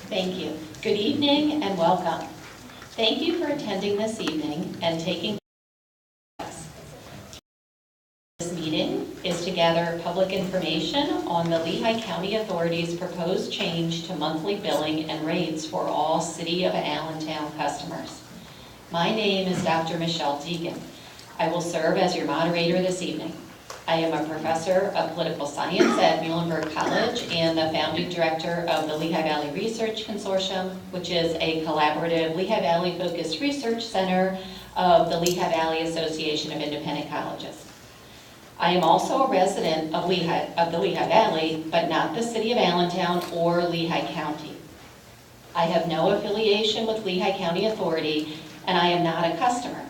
Thank you. Good evening and welcome. Thank you for attending this evening and taking place. This meeting is to gather public information on the Lehigh County Authority's proposed change to monthly billing and rates for all City of Allentown customers. My name is Dr. Michelle Deacon. I will serve as your moderator this evening. I am a professor of political science at Muhlenberg College and the founding director of the Lehigh Valley Research Consortium, which is a collaborative Lehigh Valley-focused research center of the Lehigh Valley Association of Independent Colleges. I am also a resident of the Lehigh Valley, but not the City of Allentown or Lehigh County. I have no affiliation with Lehigh County Authority, and I am not a customer.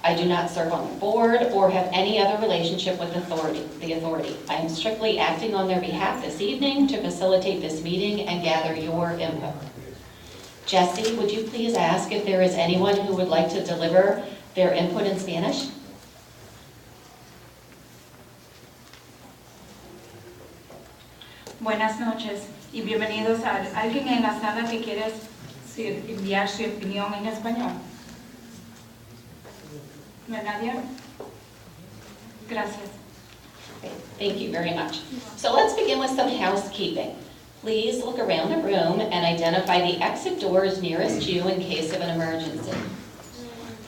I do not serve on the board or have any other relationship with the authority. I am strictly acting on their behalf this evening to facilitate this meeting and gather your input. Jesse, would you please ask if there is anyone who would like to deliver their input in Spanish? Buenas noches y bienvenidos a alguien en la sala que quiere enviar su opinión en español. ¿No hay nadie? Gracias. Okay, thank you very much. So let's begin with some housekeeping. Please look around the room and identify the exit doors nearest you in case of an emergency.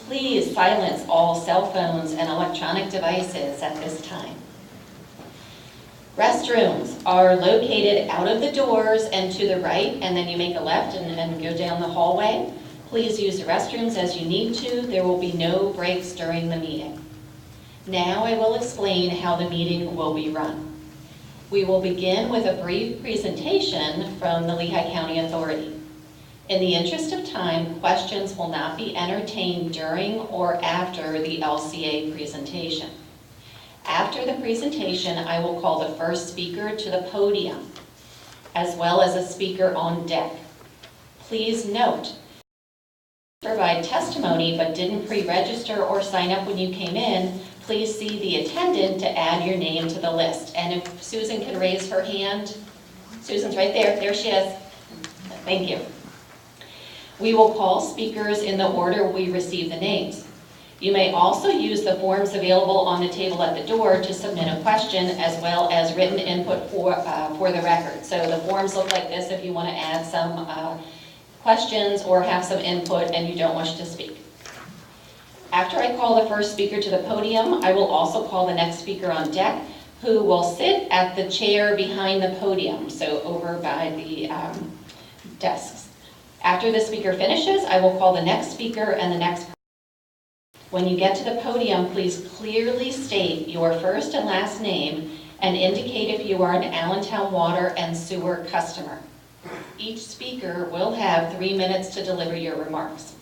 Please silence all cell phones and electronic devices at this time. Restrooms are located out of the doors and to the right, and then you make a left and go down the hallway. Please use the restrooms as you need to. There will be no breaks during the meeting. Now I will explain how the meeting will be run. We will begin with a brief presentation from the Lehigh County Authority. In the interest of time, questions will not be entertained during or after the LCA presentation. After the presentation, I will call the first speaker to the podium, as well as a speaker on deck. Please note, provide testimony but didn't pre-register or sign up when you came in, please see the attendant to add your name to the list. And if Susan can raise her hand. Susan's right there. There she is. Thank you. We will call speakers in the order we receive the names. You may also use the forms available on the table at the door to submit a question as well as written input for the record. So the forms look like this if you want to add some questions or have some input and you don't wish to speak. After I call the first speaker to the podium, I will also call the next speaker on deck, who will sit at the chair behind the podium, so over by the desks. After the speaker finishes, I will call the next speaker and the next person. When you get to the podium, please clearly state your first and last name and indicate if you are an Allentown Water and Sewer customer. Each speaker will have 3 minutes to deliver your remarks.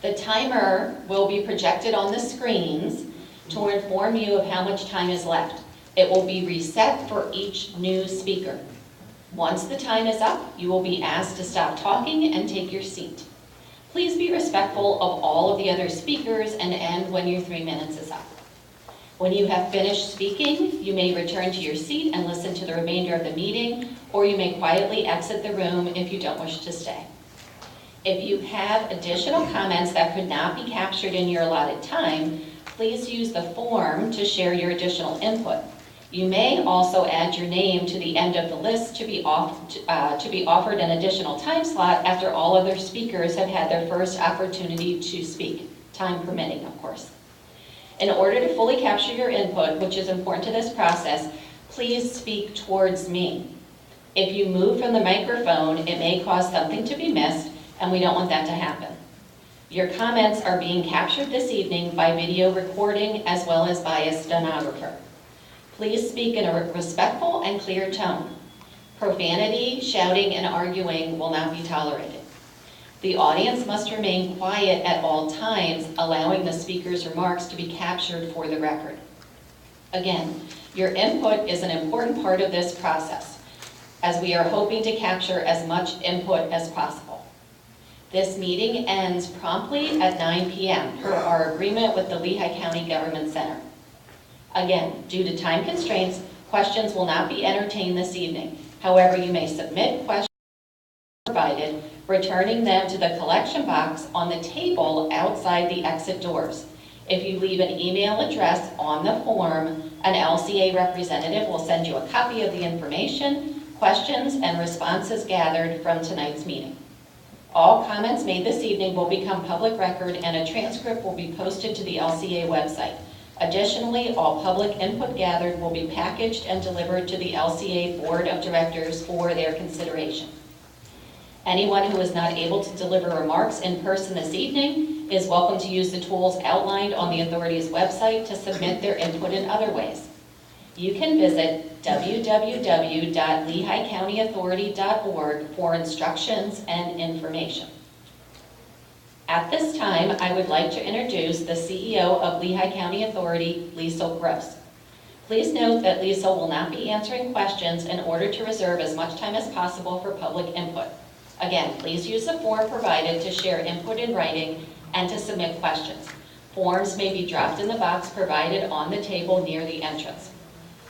The timer will be projected on the screens to inform you of how much time is left. It will be reset for each new speaker. Once the time is up, you will be asked to stop talking and take your seat. Please be respectful of all of the other speakers and end when your 3 minutes is up. When you have finished speaking, you may return to your seat and listen to the remainder of the meeting, or you may quietly exit the room if you don't wish to stay. If you have additional comments that could not be captured in your allotted time, please use the form to share your additional input. You may also add your name to the end of the list to be offered an additional time slot after all other speakers have had their first opportunity to speak, time permitting, of course. In order to fully capture your input, which is important to this process, please speak towards me. If you move from the microphone, it may cause something to be missed, and we don't want that to happen. Your comments are being captured this evening by video recording as well as by a stenographer. Please speak in a respectful and clear tone. Profanity, shouting, and arguing will not be tolerated. The audience must remain quiet at all times, allowing the speaker's remarks to be captured for the record. Again, your input is an important part of this process, as we are hoping to capture as much input as possible. This meeting ends promptly at 9 p.m. per our agreement with the Lehigh County Government Center. Again, due to time constraints, questions will not be entertained this evening. However, you may submit questions returning them to the collection box on the table outside the exit doors. If you leave an email address on the form, an LCA representative will send you a copy of the information, questions, and responses gathered from tonight's meeting. All comments made this evening will become public record and a transcript will be posted to the LCA website. Additionally, all public input gathered will be packaged and delivered to the LCA Board of Directors for their consideration. Anyone who is not able to deliver remarks in person this evening is welcome to use the tools outlined on the authority's website to submit their input in other ways. You can visit www.lehighcountyauthority.org for instructions and information. At this time, I would like to introduce the CEO of Lehigh County Authority, Liesl Gross. Please note that Liesl will not be answering questions in order to reserve as much time as possible for public input. Again, please use the form provided to share input in writing and to submit questions. Forms may be dropped in the box provided on the table near the entrance.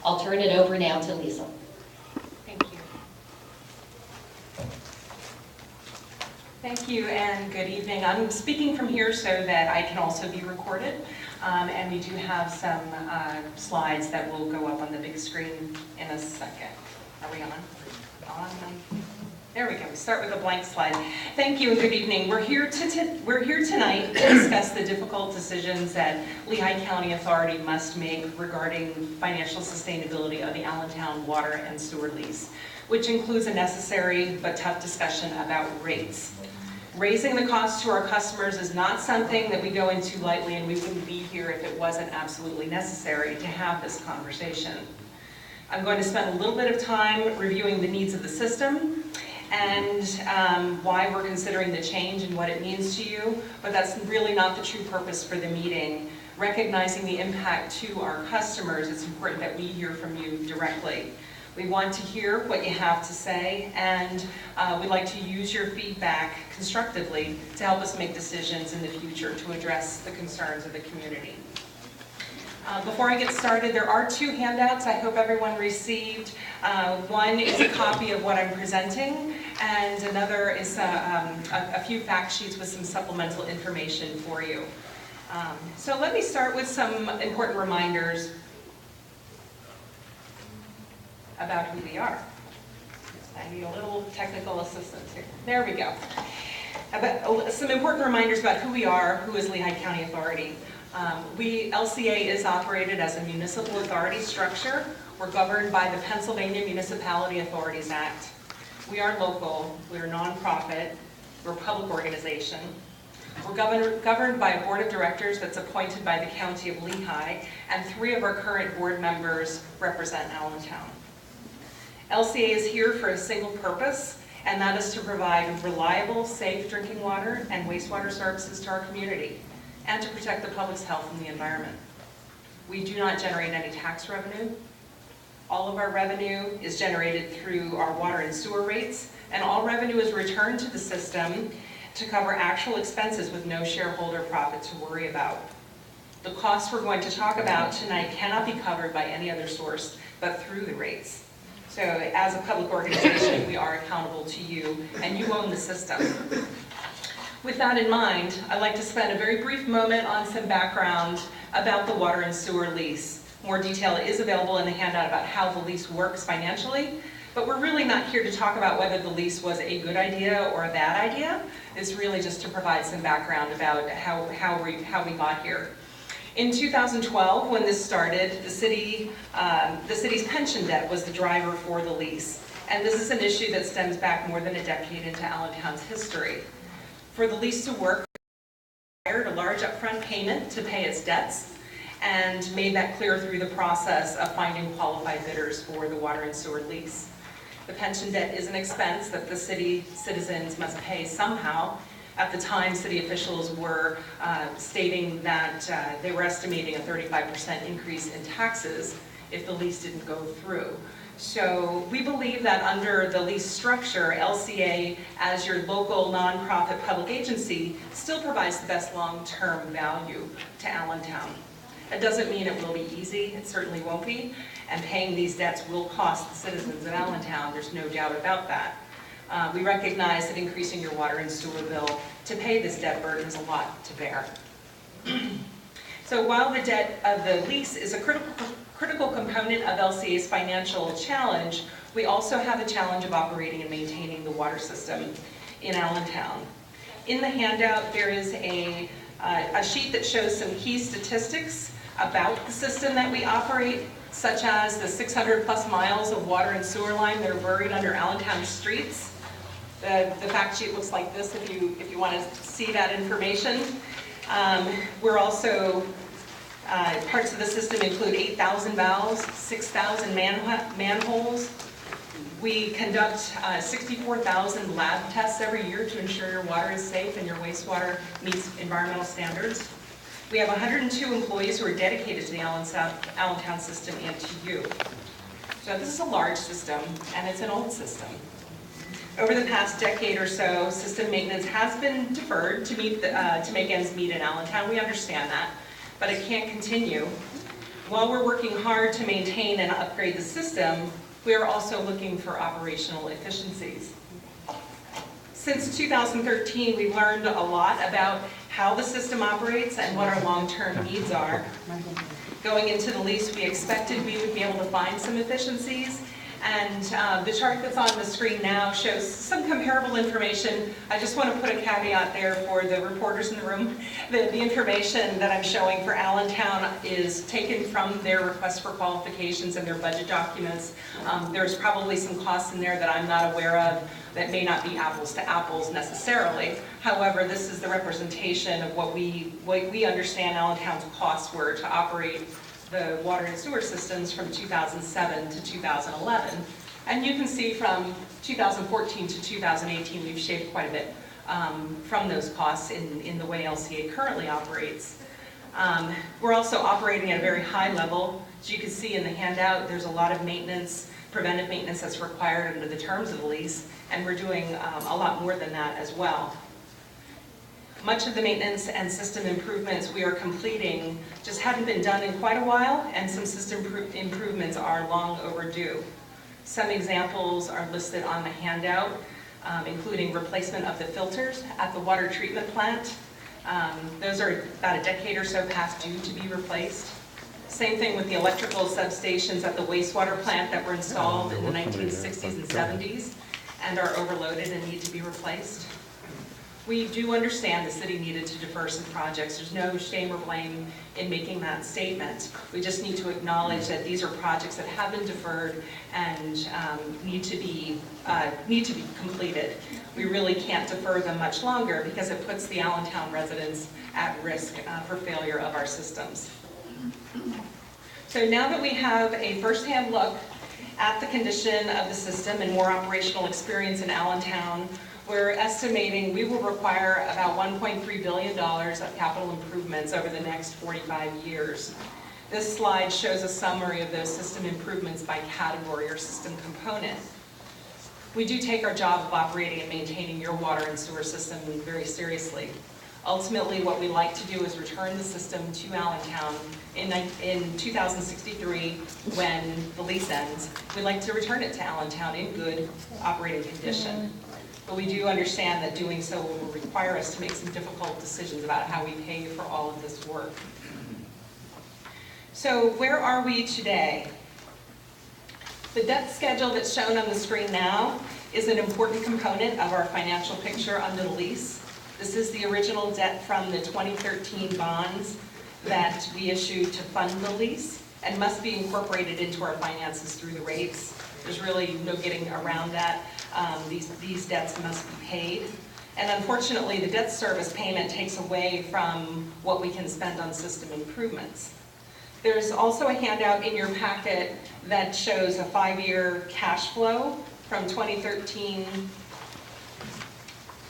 I'll turn it over now to Liesl. Thank you. Thank you and good evening. I'm speaking from here so that I can also be recorded. And we do have some slides that will go up on the big screen in a second. Are we on? There we go. We start with a blank slide. Thank you and good evening. We're here tonight to discuss the difficult decisions that Lehigh County Authority must make regarding financial sustainability of the Allentown water and sewer lease, which includes a necessary but tough discussion about rates. Raising the cost to our customers is not something that we go into lightly, and we wouldn't be here if it wasn't absolutely necessary to have this conversation. I'm going to spend a little bit of time reviewing the needs of the system and why we're considering the change and what it means to you, but that's really not the true purpose for the meeting. Recognizing the impact to our customers, it's important that we hear from you directly. We want to hear what you have to say, and we'd like to use your feedback constructively to help us make decisions in the future to address the concerns of the community. Before I get started, there are two handouts I hope everyone received. One is a copy of what I'm presenting, and another is a few fact sheets with some supplemental information for you. So let me start with some important reminders about who we are. I need a little technical assistance here. There we go. Some important reminders about who we are, who is Lehigh County Authority. LCA is operated as a municipal authority structure. We're governed by the Pennsylvania Municipality Authorities Act. We are local, we're nonprofit, we're a public organization. We're governed by a board of directors that's appointed by the County of Lehigh, and 3 of our current board members represent Allentown. LCA is here for a single purpose, and that is to provide reliable, safe drinking water and wastewater services to our community, and to protect the public's health and the environment. We do not generate any tax revenue. All of our revenue is generated through our water and sewer rates, and all revenue is returned to the system to cover actual expenses with no shareholder profit to worry about. The costs we're going to talk about tonight cannot be covered by any other source but through the rates. So as a public organization, we are accountable to you, and you own the system. With that in mind, I'd like to spend a very brief moment on some background about the water and sewer lease. More detail is available in the handout about how the lease works financially, but we're really not here to talk about whether the lease was a good idea or a bad idea. It's really just to provide some background about how we got here. In 2012, when this started, the city's pension debt was the driver for the lease. And this is an issue that stems back more than a decade into Allentown's history. For the lease to work, it required a large upfront payment to pay its debts, and made that clear through the process of finding qualified bidders for the water and sewer lease. The pension debt is an expense that the city citizens must pay somehow. At the time, city officials were stating that they were estimating a 35% increase in taxes if the lease didn't go through. So we believe that under the lease structure, LCA, as your local nonprofit public agency, still provides the best long-term value to Allentown. It doesn't mean it will be easy, it certainly won't be, and paying these debts will cost the citizens of Allentown, there's no doubt about that. We recognize that increasing your water and sewer bill to pay this debt burden is a lot to bear. So while the debt of the lease is a critical component of LCA's financial challenge, we also have the challenge of operating and maintaining the water system in Allentown. In the handout, there is a sheet that shows some key statistics about the system that we operate, such as the 600 plus miles of water and sewer line that are buried under Allentown streets. The fact sheet looks like this if you want to see that information. We're also, parts of the system include 8,000 valves, 6,000 manholes. We conduct 64,000 lab tests every year to ensure your water is safe and your wastewater meets environmental standards. We have 102 employees who are dedicated to the Allentown system and to you. So this is a large system, and it's an old system. Over the past decade or so, system maintenance has been deferred to make ends meet in Allentown. We understand that, but it can't continue. While we're working hard to maintain and upgrade the system, we are also looking for operational efficiencies. Since 2013, we've learned a lot about how the system operates and what our long-term needs are. Going into the lease, we expected we would be able to find some efficiencies, and the chart that's on the screen now shows some comparable information. I just want to put a caveat there for the reporters in the room. The information that I'm showing for Allentown is taken from their request for qualifications and their budget documents. There's probably some costs in there that I'm not aware of that may not be apples to apples necessarily. However, this is the representation of what we understand Allentown's costs were to operate the water and sewer systems from 2007 to 2011. And you can see from 2014 to 2018, we've shaved quite a bit from those costs in the way LCA currently operates. We're also operating at a very high level. As you can see in the handout, there's a lot of maintenance, preventive maintenance that's required under the terms of the lease, and we're doing a lot more than that as well. Much of the maintenance and system improvements we are completing just hadn't been done in quite a while, and some system improvements are long overdue. Some examples are listed on the handout, including replacement of the filters at the water treatment plant. Those are about a decade or so past due to be replaced. Same thing with the electrical substations at the wastewater plant that were installed in the 1960s and 70s and are overloaded and need to be replaced. We do understand the city needed to defer some projects. There's no shame or blame in making that statement. We just need to acknowledge that these are projects that have been deferred and need to be completed. We really can't defer them much longer because it puts the Allentown residents at risk for failure of our systems. So now that we have a firsthand look at the condition of the system and more operational experience in Allentown, we're estimating we will require about $1.3 billion of capital improvements over the next 45 years. This slide shows a summary of those system improvements by category or system component. We do take our job of operating and maintaining your water and sewer system very seriously. Ultimately, what we like to do is return the system to Allentown in 2063 when the lease ends. We'd like to return it to Allentown in good operating condition. But we do understand that doing so will require us to make some difficult decisions about how we pay for all of this work. So where are we today? The debt schedule that's shown on the screen now is an important component of our financial picture under the lease. This is the original debt from the 2013 bonds that we issued to fund the lease and must be incorporated into our finances through the rates. There's really no getting around that. These debts must be paid. And unfortunately, the debt service payment takes away from what we can spend on system improvements. There's also a handout in your packet that shows a 5-year cash flow from 2013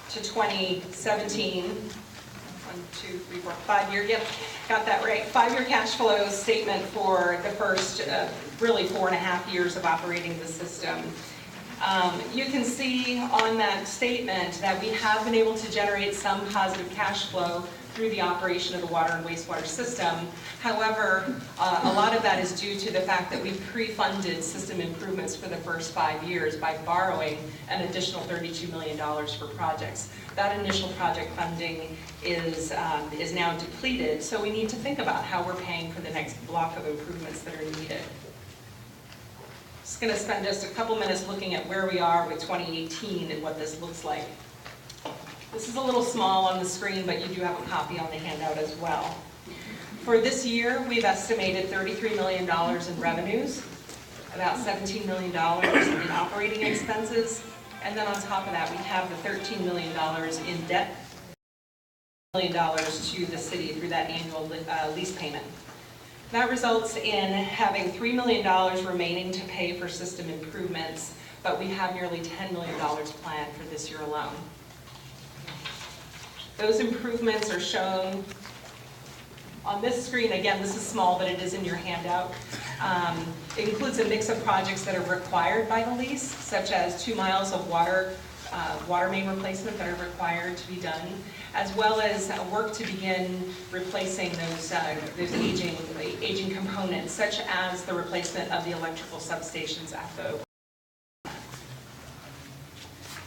to 2017. 1, 2, 3, 4, 5 year, yep, got that right. 5-year cash flow statement for the first really 4.5 years of operating the system. You can see on that statement that we have been able to generate some positive cash flow through the operation of the water and wastewater system. However, a lot of that is due to the fact that we've pre-funded system improvements for the first 5 years by borrowing an additional $32 million for projects. That initial project funding is now depleted, so we need to think about how we're paying for the next block of improvements that are needed. Just going to spend just a couple minutes looking at where we are with 2018 and what this looks like. This is a little small on the screen, but you do have a copy on the handout as well. For this year, we've estimated $33 million in revenues, about $17 million in operating expenses, and then on top of that, we have the $13 million in debt, $1 million to the city through that annual lease payment. That results in having $3 million remaining to pay for system improvements, but we have nearly $10 million planned for this year alone. Those improvements are shown on this screen. Again, this is small, but it is in your handout. It includes a mix of projects that are required by the lease, such as 2 miles of water main replacement that are required to be done, as well as work to begin replacing those aging components, such as the replacement of the electrical substations at the.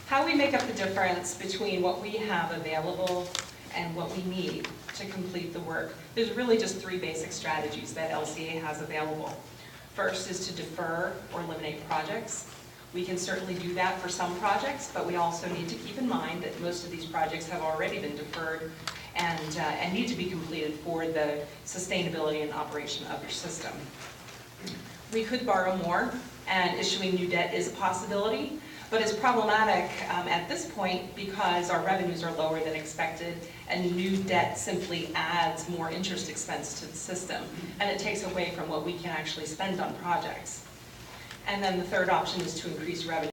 How we make up the difference between what we have available and what we need to complete the work. There's really just 3 basic strategies that LCA has available. First is to defer or eliminate projects. We can certainly do that for some projects, but we also need to keep in mind that most of these projects have already been deferred and need to be completed for the sustainability and operation of your system. We could borrow more, and issuing new debt is a possibility, but it's problematic at this point because our revenues are lower than expected, and new debt simply adds more interest expense to the system, and it takes away from what we can actually spend on projects. And then the third option is to increase revenue,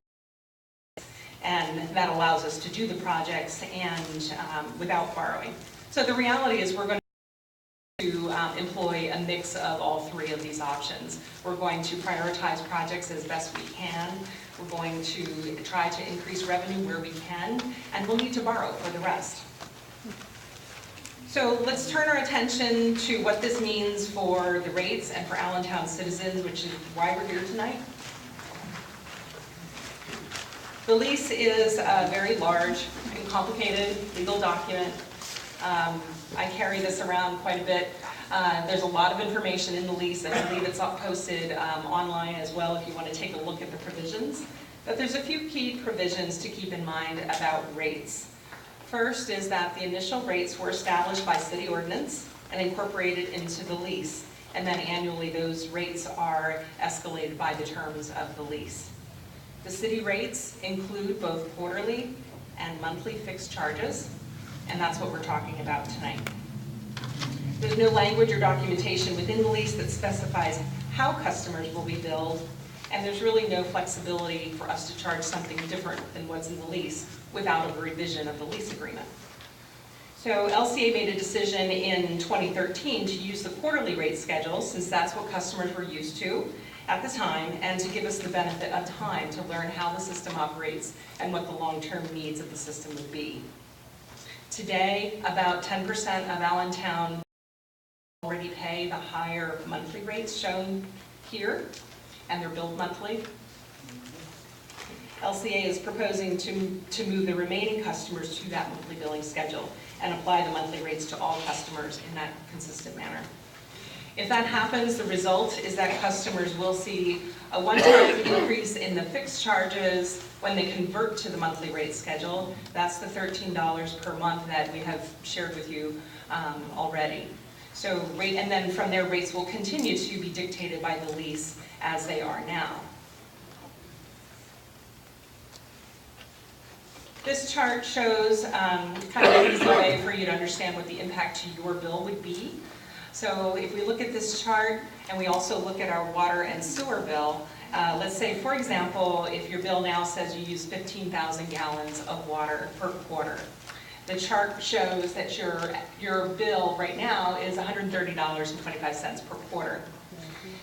and that allows us to do the projects and without borrowing. So the reality is we're going to employ a mix of all 3 of these options. We're going to prioritize projects as best we can. We're going to try to increase revenue where we can, and we'll need to borrow for the rest. So let's turn our attention to what this means for the rates and for Allentown citizens, which is why we're here tonight. The lease is a very large and complicated legal document. I carry this around quite a bit. There's a lot of information in the lease. I believe it's posted online as well if you want to take a look at the provisions. But there's a few key provisions to keep in mind about rates. First is that the initial rates were established by city ordinance and incorporated into the lease. And then annually those rates are escalated by the terms of the lease. The city rates include both quarterly and monthly fixed charges, and that's what we're talking about tonight. There's no language or documentation within the lease that specifies how customers will be billed, and there's really no flexibility for us to charge something different than what's in the lease without a revision of the lease agreement. So LCA made a decision in 2013 to use the quarterly rate schedule, since that's what customers were used to at the time, and to give us the benefit of time to learn how the system operates and what the long-term needs of the system would be. Today, about 10% of Allentown already pay the higher monthly rates shown here, and they're billed monthly. LCA is proposing to move the remaining customers to that monthly billing schedule and apply the monthly rates to all customers in that consistent manner. If that happens, the result is that customers will see a one-time increase in the fixed charges when they convert to the monthly rate schedule. That's the $13 per month that we have shared with you already. So and then from there, rates will continue to be dictated by the lease as they are now. This chart shows kind of an easy way for you to understand what the impact to your bill would be. So if we look at this chart and we also look at our water and sewer bill, let's say, for example, if your bill now says you use 15,000 gallons of water per quarter. The chart shows that your bill right now is $130.25 per quarter.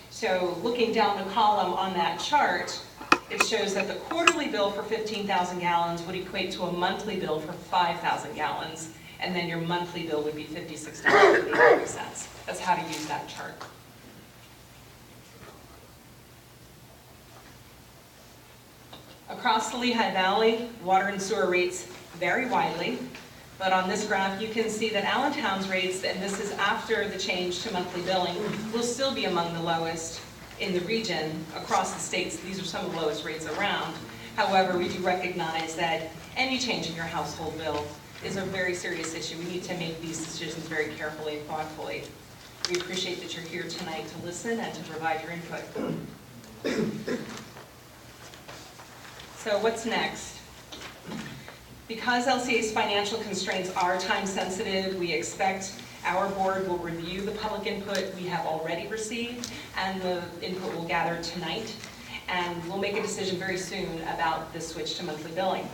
So looking down the column on that chart, it shows that the quarterly bill for 15,000 gallons would equate to a monthly bill for 5,000 gallons. and then your monthly bill would be $56.83. That's how to use that chart. Across the Lehigh Valley, water and sewer rates vary widely, but on this graph you can see that Allentown's rates, and this is after the change to monthly billing, will still be among the lowest in the region. Across the states, these are some of the lowest rates around. However, we do recognize that any change in your household bill is a very serious issue. We need to make these decisions very carefully and thoughtfully. We appreciate that you're here tonight to listen and to provide your input. So what's next? Because LCA's financial constraints are time sensitive, we expect our board will review the public input we have already received, and the input we'll gather tonight, and we'll make a decision very soon about this switch to monthly billing.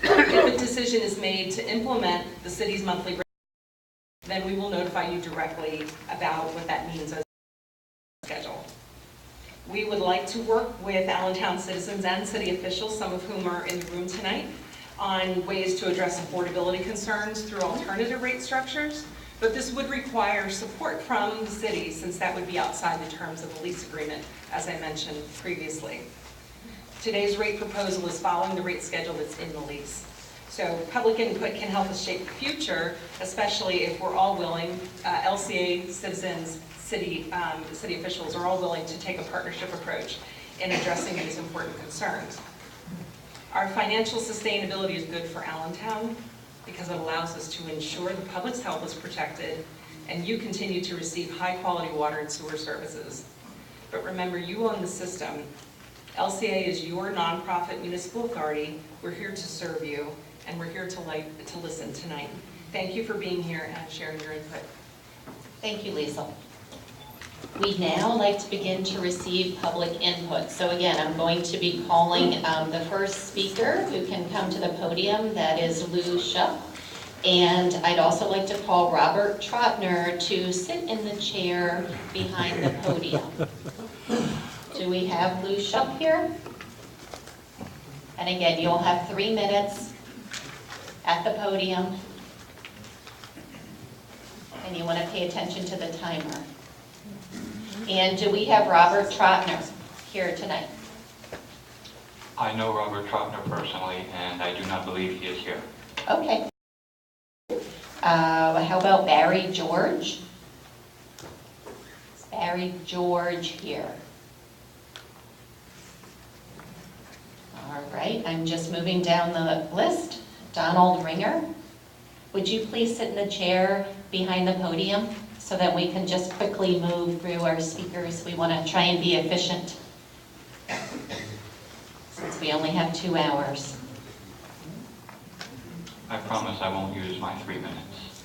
If a decision is made to implement the city's monthly rate, then we will notify you directly about what that means as a schedule. We would like to work with Allentown citizens and city officials, some of whom are in the room tonight, on ways to address affordability concerns through alternative rate structures, but this would require support from the city, since that would be outside the terms of the lease agreement, as I mentioned previously. Today's rate proposal is following the rate schedule that's in the lease. So public input can help us shape the future, especially if we're all willing, LCA citizens, city officials are all willing to take a partnership approach in addressing these important concerns. Our financial sustainability is good for Allentown because it allows us to ensure the public's health is protected and you continue to receive high-quality water and sewer services. But remember, you own the system. LCA is your nonprofit municipal authority. We're here to serve you, and we're here to listen tonight. Thank you for being here and sharing your input. Thank you, Lisa. We'd now like to begin to receive public input. So again, I'm going to be calling the first speaker who can come to the podium. That is Lou Shupp. And I'd also like to call Robert Trotner to sit in the chair behind the podium. Do we have Lou Shupp here? And again, you'll have 3 minutes at the podium. And you want to pay attention to the timer. And do we have Robert Trotner here tonight? I know Robert Trotner personally, and I do not believe he is here. Okay. How about Barry George? Is Barry George here? All right, I'm just moving down the list. Donald Ringer, would you please sit in the chair behind the podium so that we can just quickly move through our speakers? We want to try and be efficient since we only have 2 hours. I promise I won't use my 3 minutes.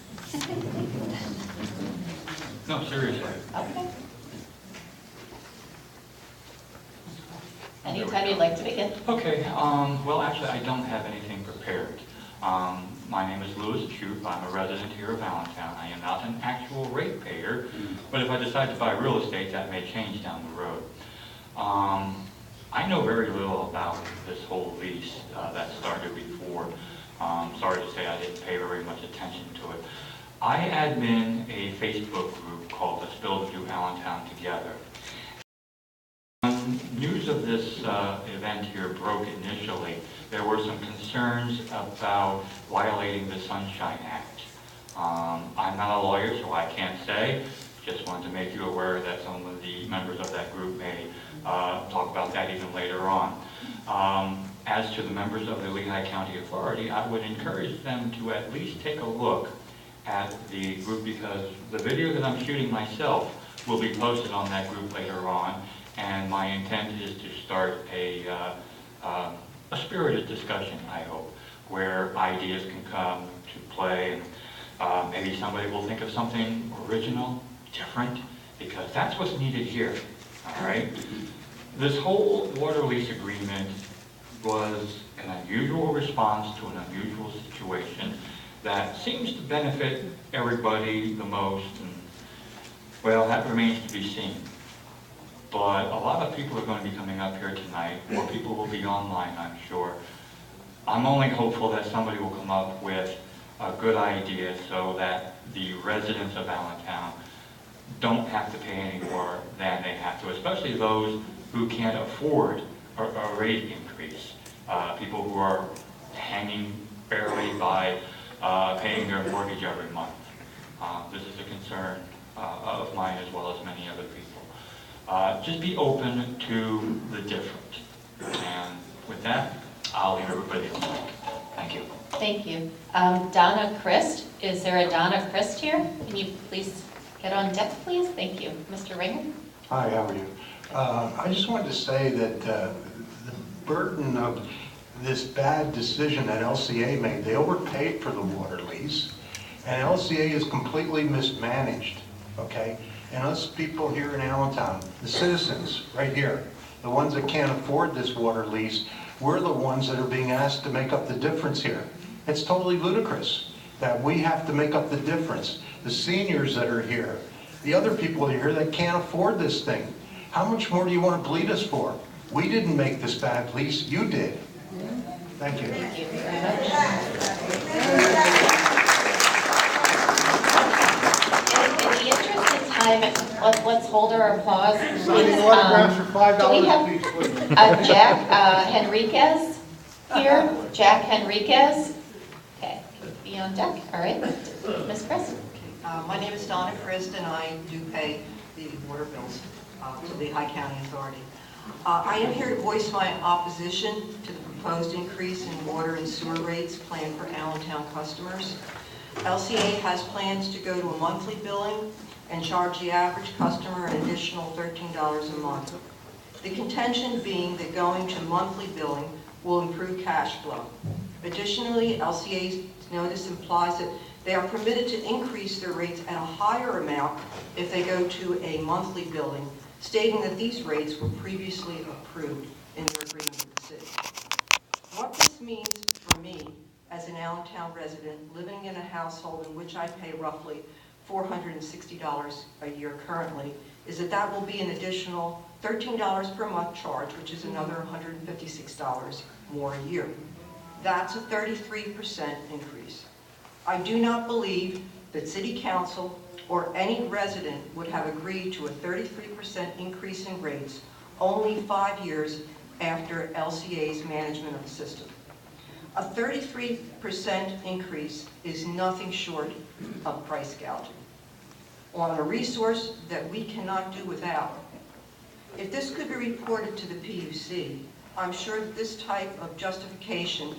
No, seriously. Okay. Anytime you'd like to begin. Okay, well actually I don't have anything prepared. My name is Louis Shoup. I'm a resident here of Allentown. I am not an actual ratepayer, but if I decide to buy real estate, that may change down the road. I know very little about this whole lease that started before. Sorry to say I didn't pay very much attention to it. I admin a Facebook group called Let's Build New Allentown Together. When news of this event here broke initially, there were some concerns about violating the Sunshine Act. I'm not a lawyer, so I can't say. Just wanted to make you aware that some of the members of that group may talk about that even later on. As to the members of the Lehigh County Authority, I would encourage them to at least take a look at the group, because the video that I'm shooting myself will be posted on that group later on, and my intent is to start a spirited discussion, I hope, where ideas can come to play, and maybe somebody will think of something original, different, because that's what's needed here, all right? This whole water lease agreement was an unusual response to an unusual situation that seems to benefit everybody the most, and, well, that remains to be seen. But a lot of people are going to be coming up here tonight. More people will be online, I'm sure. I'm only hopeful that somebody will come up with a good idea so that the residents of Allentown don't have to pay any more than they have to, especially those who can't afford a rate increase. People who are hanging barely by paying their mortgage every month. This is a concern of mine as well as many other people. Just be open to the different. And with that, I'll leave everybody alone. Thank you. Thank you. Donna Christ, is there a Donna Christ here? Can you please get on deck, please? Thank you. Mr. Ringer? Hi, how are you? I just wanted to say that the burden of this bad decision that LCA made, they overpaid for the water lease, and LCA is completely mismanaged, okay? And us people here in Allentown, the citizens right here, the ones that can't afford this water lease, we're the ones that are being asked to make up the difference here. It's totally ludicrous that we have to make up the difference. The seniors that are here, the other people that are here that can't afford this thing. How much more do you want to bleed us for? We didn't make this bad lease, you did. Thank you. Thank you very much. In the interest of time, let's hold our applause. Signing autographs for Do we $5 have each, please. Jack Henriquez here? Jack Henriquez? Okay, be on deck. All right. Ms. Chris? My name is Donna Christ, and I do pay the water bills to the Lehigh County Authority. I am here to voice my opposition to the proposed increase in water and sewer rates planned for Allentown customers. LCA has plans to go to a monthly billing and charge the average customer an additional $13 a month. The contention being that going to monthly billing will improve cash flow. Additionally, LCA's notice implies that they are permitted to increase their rates at a higher amount if they go to a monthly billing, stating that these rates were previously approved in their agreement with the city. What this means for me as an Allentown resident living in a household in which I pay roughly $460 a year currently is that will be an additional $13 per month charge, which is another $156 more a year. That's a 33% increase. I do not believe that City Council or any resident would have agreed to a 33% increase in rates only 5 years after LCA's management of the system. A 33% increase is nothing short of price gouging on a resource that we cannot do without. If this could be reported to the PUC, I'm sure that this type of justification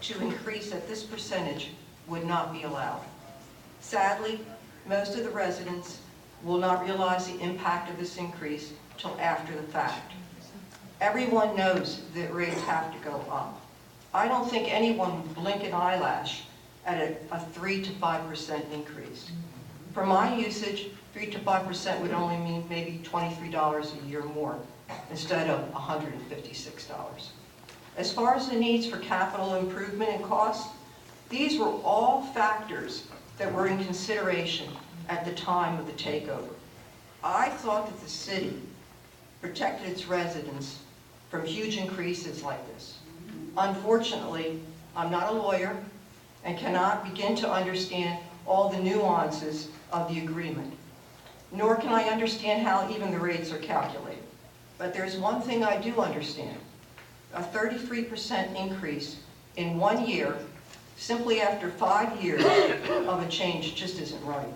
to increase at this percentage would not be allowed. Sadly, most of the residents will not realize the impact of this increase till after the fact. Everyone knows that rates have to go up. I don't think anyone would blink an eyelash at a 3 to 5% increase. For my usage, 3 to 5% would only mean maybe $23 a year more instead of $156. As far as the needs for capital improvement and costs, these were all factors that were in consideration at the time of the takeover. I thought that the city protected its residents from huge increases like this. Unfortunately, I'm not a lawyer and cannot begin to understand all the nuances of the agreement, nor can I understand how even the rates are calculated. But there's one thing I do understand. A 33% increase in 1 year, simply after 5 years of a change, just isn't right.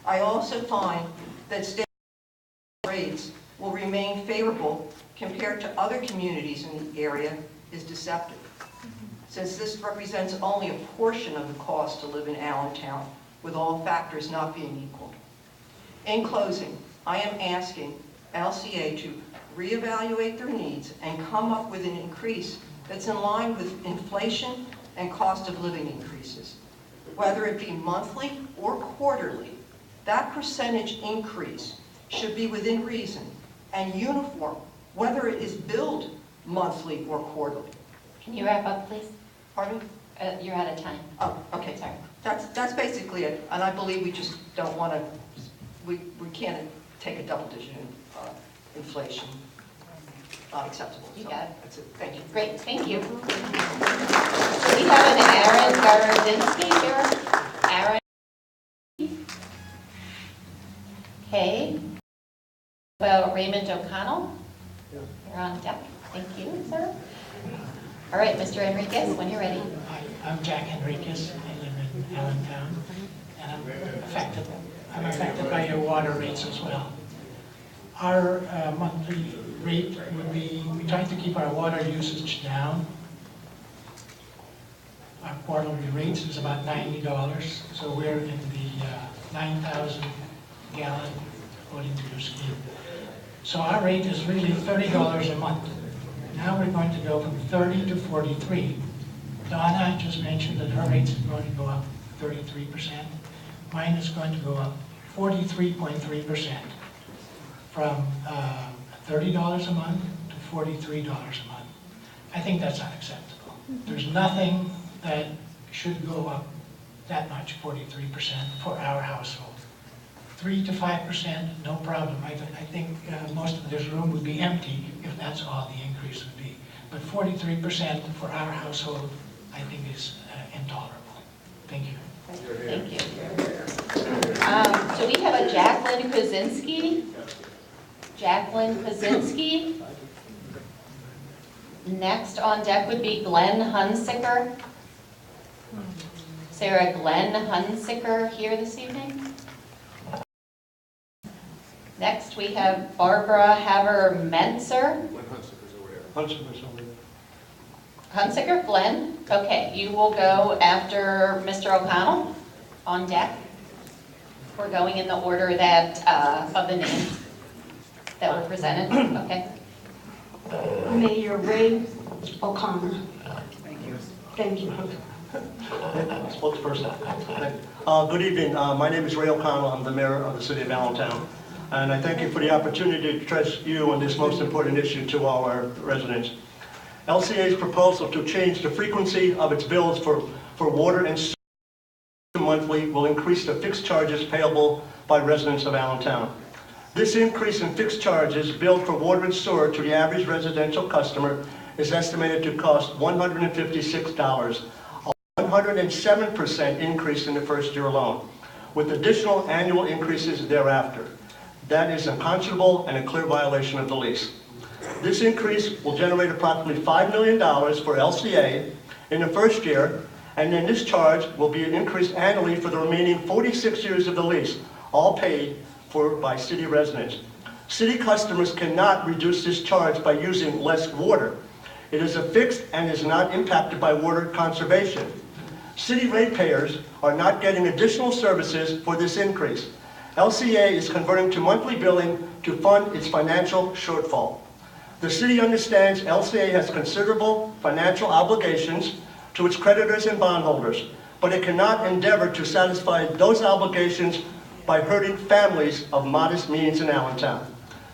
I also find that state rates will remain favorable compared to other communities in the area is deceptive, since this represents only a portion of the cost to live in Allentown, with all factors not being equal. In closing, I am asking LCA to reevaluate their needs and come up with an increase that's in line with inflation and cost of living increases. Whether it be monthly or quarterly, that percentage increase should be within reason and uniform, whether it is billed monthly or quarterly. Can you wrap up, please? Pardon? You're out of time. Oh, okay. Sorry. That's basically it, and I believe we just don't want to, we can't take a double-digit inflation. acceptable. You So got it. That's it. Thank you. Great, thank you. So we have an Aaron Garodzinski here. Aaron. Okay. Well, Raymond O'Connell. You're on deck. Thank you, sir. All right, Mr. Enriquez, when you're ready. Hi, I'm Jack Enriquez. I live in Allentown, and I'm affected by your water rates as well. Our monthly rate would be, we try to keep our water usage down. Our quarterly rates is about $90, so we're in the 9,000 gallon according to your scheme. So our rate is really $30 a month. Now we're going to go from 30 to 43. Donna just mentioned that her rate's going to go up 33%. Mine is going to go up 43.3% from $30 a month to $43 a month. I think that's unacceptable. There's nothing that should go up that much, 43%, for our household. 3 to 5%, no problem. I think most of this room would be empty if that's all the increase would be. But 43% for our household, I think is intolerable. Thank you. Thank you. So we have a Jacqueline Kozinski. Jacqueline Kozinski. Next on deck would be Glenn Hunsicker. Is there a Glenn Hunsicker here this evening? Next, we have Barbara Haver-Mentzer. Hunsicker, Glenn. Okay, you will go after Mr. O'Connell on deck. We're going in the order that, of the names that were presented. Okay. Mayor Ray O'Connor. Thank you. Spokesperson. Good evening. My name is Ray O'Connell. I'm the mayor of the city of Allentown. And I thank you for the opportunity to address you on this most important issue to our residents. LCA's proposal to change the frequency of its bills for water and sewer monthly will increase the fixed charges payable by residents of Allentown. This increase in fixed charges billed for water and sewer to the average residential customer is estimated to cost $156, a 107% increase in the first year alone, with additional annual increases thereafter. That is unconscionable and a clear violation of the lease. This increase will generate approximately $5 million for LCA in the first year, and then this charge will be increased annually for the remaining 46 years of the lease, all paid for by city residents. City customers cannot reduce this charge by using less water. It is a fixed and is not impacted by water conservation. City ratepayers are not getting additional services for this increase. LCA is converting to monthly billing to fund its financial shortfall. The city understands LCA has considerable financial obligations to its creditors and bondholders, but it cannot endeavor to satisfy those obligations by hurting families of modest means in Allentown.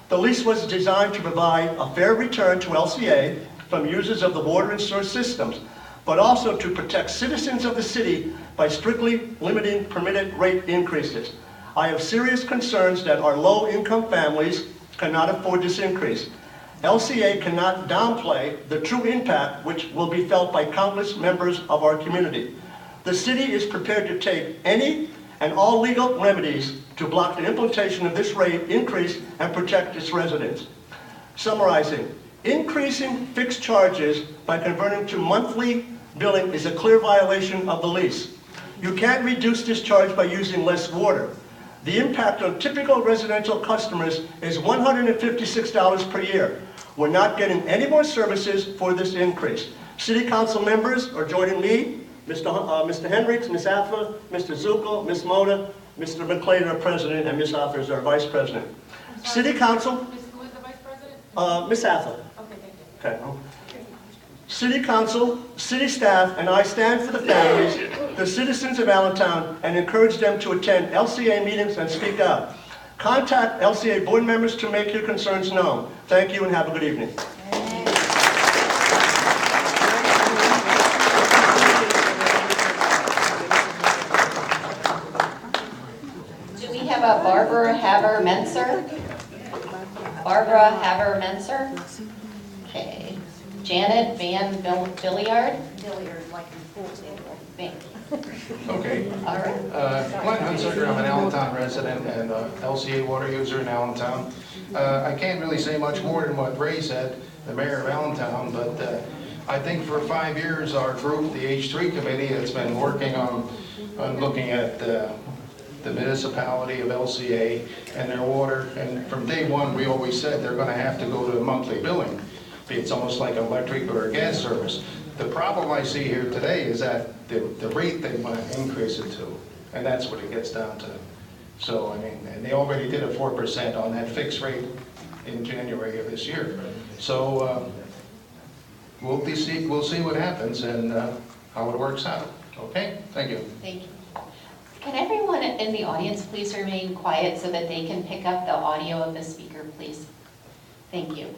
The lease was designed to provide a fair return to LCA from users of the water and sewer systems, but also to protect citizens of the city by strictly limiting permitted rate increases. I have serious concerns that our low-income families cannot afford this increase. LCA cannot downplay the true impact which will be felt by countless members of our community. The city is prepared to take any and all legal remedies to block the implementation of this rate increase and protect its residents. Summarizing, increasing fixed charges by converting to monthly billing is a clear violation of the lease. You can't reduce this charge by using less water. The impact on typical residential customers is $156 per year. We're not getting any more services for this increase. City council members are joining me, Mr. Hendricks, Ms. Affa, Mr. Zucco, Ms. Moda, Mr. McClain, our president, and Ms. Affa is our vice president. City council. Who is the vice president? Ms. Affa. Okay, thank you. Okay. City council, city staff, and I stand for the families, the citizens of Allentown, and encourage them to attend LCA meetings and speak out. Contact LCA board members to make your concerns known. Thank you and have a good evening. Do we have a Barbara Haver-Mentzer? Barbara Haver-Mentzer? Okay. Janet Van Billiard? Billiard, like in pool table. Thank you. Okay. All right. Glenn Hunsucker, I'm an Allentown resident and LCA water user in Allentown. I can't really say much more than what Ray said, the mayor of Allentown, but I think for 5 years, our group, the H3 committee, has been working on looking at the municipality of LCA and their water. And from day one, we always said they're going to have to go to monthly billing. It's almost like electric or a gas service. The problem I see here today is that the rate they want to increase it to, and that's what it gets down to. So, I mean, and they already did a 4% on that fixed rate in January of this year. So we'll see what happens and how it works out. Okay? Thank you. Thank you. Can everyone in the audience please remain quiet so that they can pick up the audio of the speaker, please? Thank you.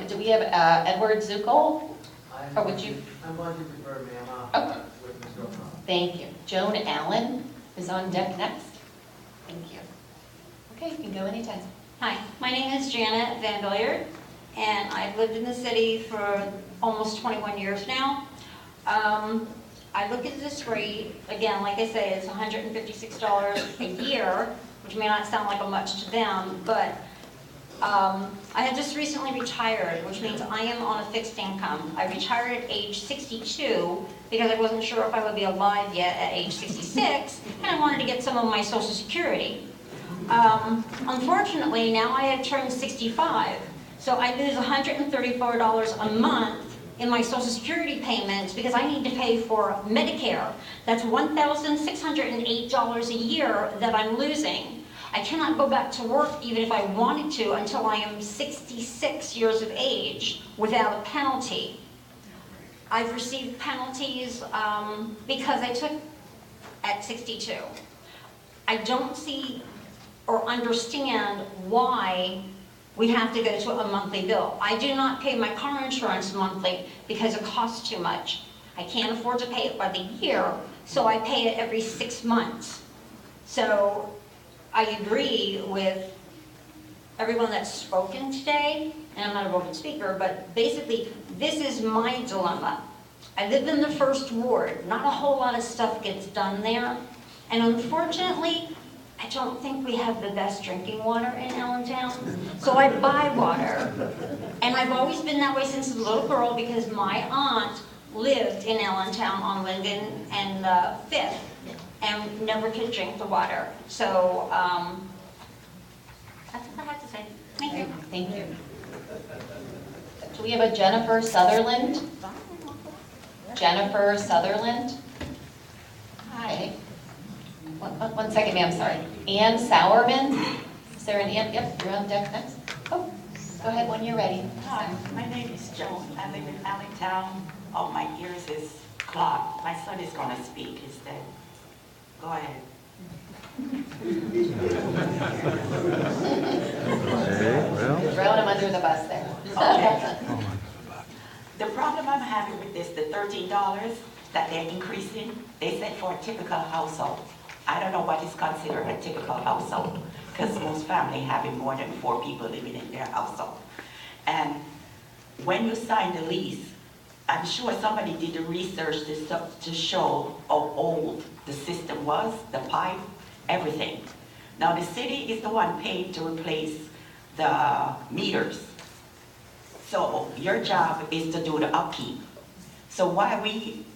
Do we have Edward Zuckel? Or would you? I'm going to defer, ma'am. Okay. With Ms. Gopal. Thank you. Joan Allen is on deck next. Thank you. Okay, you can go anytime. Hi, my name is Janet Van Billiard, and I've lived in the city for almost 21 years now. I look at this rate, again, like I say, it's $156 a year, which may not sound like a much to them, but I had just recently retired, which means I am on a fixed income. I retired at age 62 because I wasn't sure if I would be alive yet at age 66, and I wanted to get some of my Social Security. Unfortunately, now I have turned 65, so I lose $134 a month in my Social Security payments because I need to pay for Medicare. That's $1,608 a year that I'm losing. I cannot go back to work even if I wanted to until I am 66 years of age without a penalty. I've received penalties because I took at 62. I don't see or understand why we have to go to a monthly bill. I do not pay my car insurance monthly because it costs too much. I can't afford to pay it by the year, so I pay it every 6 months. So I agree with everyone that's spoken today, and I'm not a voting speaker, but basically this is my dilemma. I live in the first ward. Not a whole lot of stuff gets done there, and unfortunately, I don't think we have the best drinking water in Allentown, so I buy water. And I've always been that way since a little girl because my aunt lived in Allentown on Linden and 5th and never could drink the water. So that's what I have to say. Thank you. Thank you. Do we have a Jennifer Sutherland? Jennifer Sutherland? Okay. One second, ma'am, sorry. Ann Sowerman? Is there an Ann? Yep, you're on deck next. Oh, go ahead when you're ready. Hi, my name is Joan. I live in Allentown. All my ears is clogged. My son is going to speak instead. Go ahead. Throwing him under the bus there. Okay. The problem I'm having with this, the $13 that they're increasing, they said for a typical household. I don't know what is considered a typical household because most families having more than 4 people living in their household. And when you sign the lease, I'm sure somebody did the research to show how old the system was, the pipe, everything. Now the city is the one paid to replace the meters. So your job is to do the upkeep. So why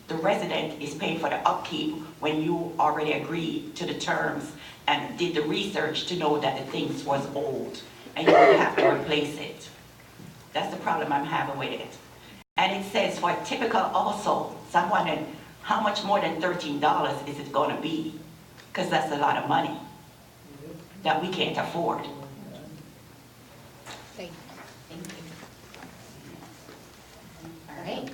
the resident is paying for the upkeep when you already agreed to the terms and did the research to know that the things was old and you would have to replace it? That's the problem I'm having with it. And it says for a typical household, so I'm wondering how much more than $13 is it going to be? Because that's a lot of money that we can't afford. Thank you. All right.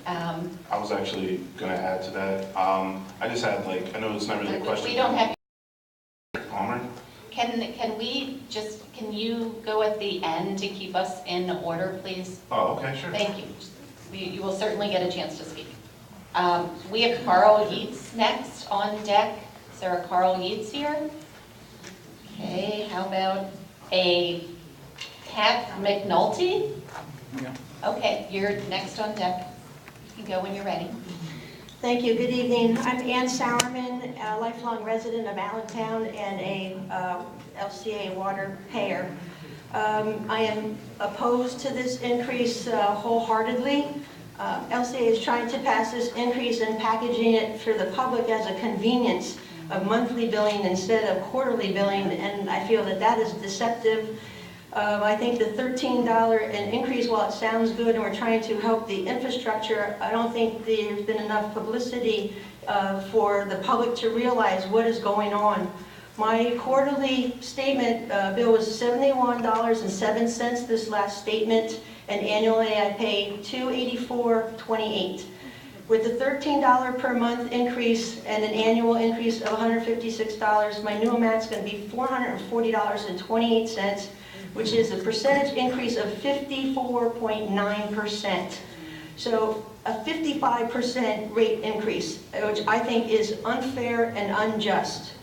I was actually going to add to that. I just had I know it's not really a question. We don't have. Palmer? Can you go at the end to keep us in order, please? Oh, okay, sure. Thank you. You will certainly get a chance to speak. We have Carl Yeats next on deck. Is there a Carl Yeats here? Okay, how about a Pat McNulty? Yeah. Okay, you're next on deck. You can go when you're ready. Thank you. Good evening. I'm Ann Sowerman, a lifelong resident of Allentown and a LCA water payer. I am opposed to this increase wholeheartedly. LCA is trying to pass this increase and packaging it for the public as a convenience of monthly billing instead of quarterly billing, and I feel that that is deceptive. I think the $13 increase, while it sounds good and we're trying to help the infrastructure, I don't think there's been enough publicity for the public to realize what is going on. My quarterly statement bill was $71.07 this last statement, and annually I pay $284.28. With the $13 per month increase and an annual increase of $156, my new amount's going to be $440.28, which is a percentage increase of 54.9%. So a 55% rate increase, which I think is unfair and unjust.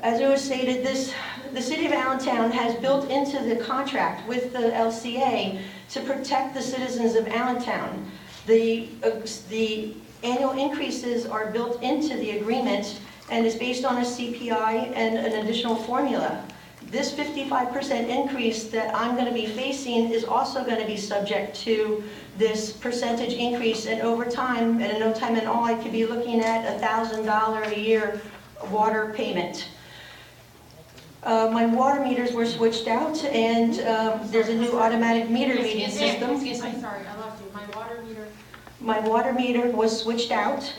As it was stated, the City of Allentown has built into the contract with the LCA to protect the citizens of Allentown. The annual increases are built into the agreement and is based on a CPI and an additional formula. This 55% increase that I'm going to be facing is also going to be subject to this percentage increase, and over time, and in no time at all, I could be looking at $1,000 a year water payment. My water meters were switched out, and there's a new automatic meter reading system. I'm sorry, I lost you. My water meter. My water meter was switched out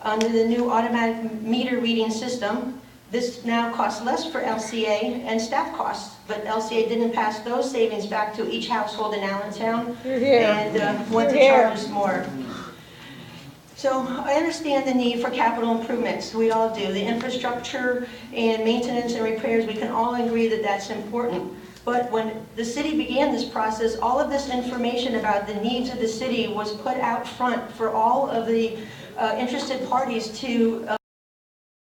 under the new automatic meter reading system. This now costs less for LCA and staff costs, but LCA didn't pass those savings back to each household in Allentown and want to charge us more. So I understand the need for capital improvements. We all do. The infrastructure and maintenance and repairs, we can all agree that that's important. But when the city began this process, all of this information about the needs of the city was put out front for all of the interested parties to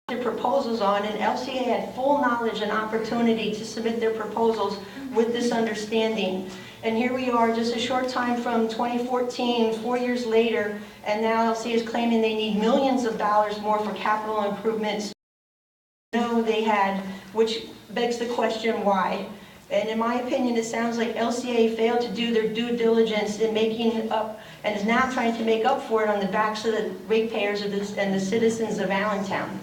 their proposals on, and LCA had full knowledge and opportunity to submit their proposals with this understanding. And here we are, just a short time from 2014, 4 years later, and now LCA is claiming they need millions of dollars more for capital improvements. No, they had, which begs the question why. And in my opinion, it sounds like LCA failed to do their due diligence in making up, and is now trying to make up for it on the backs of the ratepayers and the citizens of Allentown.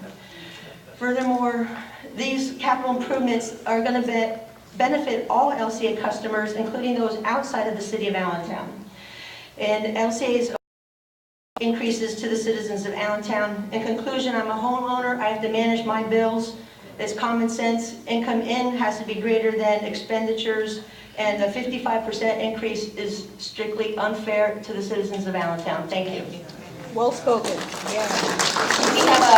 Furthermore, these capital improvements are going to benefit all LCA customers, including those outside of the city of Allentown. And LCA's increases to the citizens of Allentown. In conclusion, I'm a homeowner. I have to manage my bills. It's common sense. Income in has to be greater than expenditures, and the 55% increase is strictly unfair to the citizens of Allentown. Thank you. Well spoken. Yeah. We have a